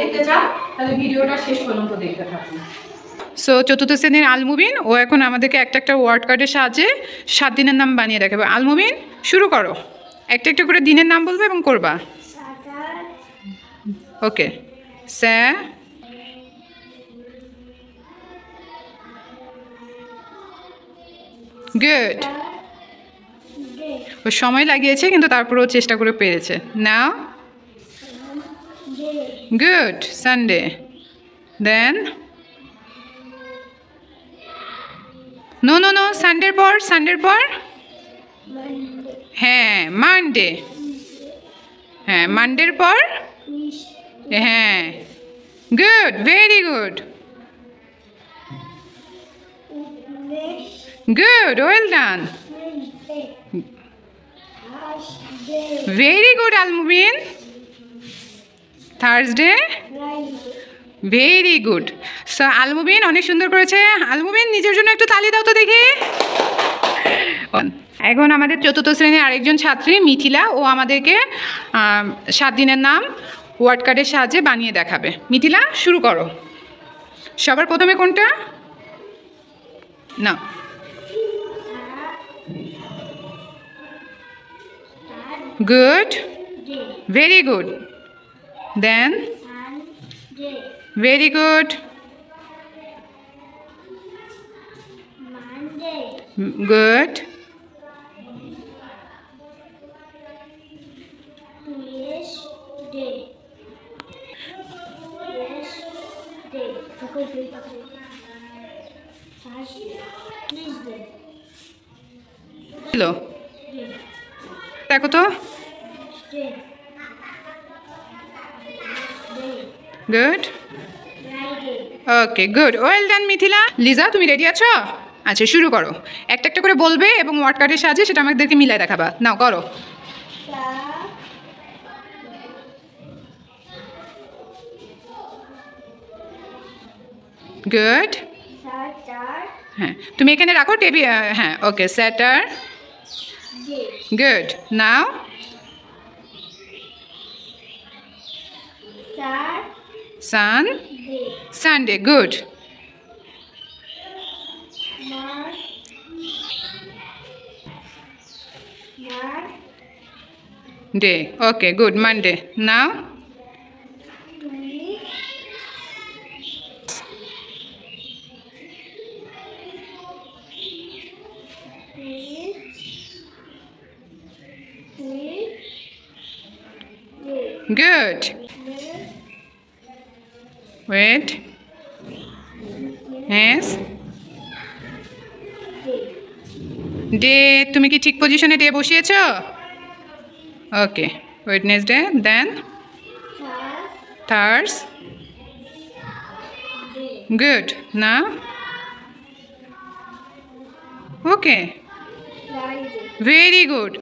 দেখতে চান তাহলে ভিডিওটা শেষ পর্যন্ত দেখতে থাকুন। সো চতুর্থ শ্রেণীর আলমুবিন ও এখন আমাদেরকে একটা একটা ওয়ার্ড কার্ডের সাহায্যে 7 দিনের নাম বানিয়ে দেখাবে। আলমুবিন শুরু করো, একটা একটা করে দিনের নাম বলবে এবং করবা। ওকে, গুড। ও সময় লাগিয়েছে কিন্তু তারপরেও চেষ্টা করে পেরেছে। Now good, Sunday. Then no no no, সানডের পর হ্যাঁ মানডে, হ্যাঁ মানডের পর হ্যাঁ good, very good, good, well done, very good Almubin. Thursday, very good. So Almubin অনেক সুন্দর করেছে। আলমুবিন নিজের জন্য একটু তালি দাও তো দেখি। এখন আমাদের চতুর্থ শ্রেণীর আরেকজন ছাত্রী মিথিলা, ও আমাদেরকে 7 দিনের নাম ওয়ার্ড কার্ডের সাহায্যে বানিয়ে দেখাবে। মিথিলা শুরু করো। সবার প্রথমে কোনটা? না, গুড, ভেরি গুড। দেন ভেরি গুড, গুড, দেখো তো, গুড, ওকে গুড, ওয়েল ডান মিথিলা। লিজা তুমি রেডি আছো? আচ্ছা শুরু করো, একটা একটা করে বলবে এবং ওয়ার্ড কার্ডের সাহায্যে সেটা আমাদেরকে মিলাই দেখাবা। নাও করো। গুড, হ্যাঁ তুমি এখানে রাখো টেবিল, হ্যাঁ ওকে, স্যাটার, গুড। নাও sun, Sunday, good. Day, okay good, Monday. Now good, wait, yes, day তুমি কি ঠিক পজিশনে ডে বসিয়েছো? Okay, Wednesday. Then Thurs, good. না ওকে, ভেরি গুড।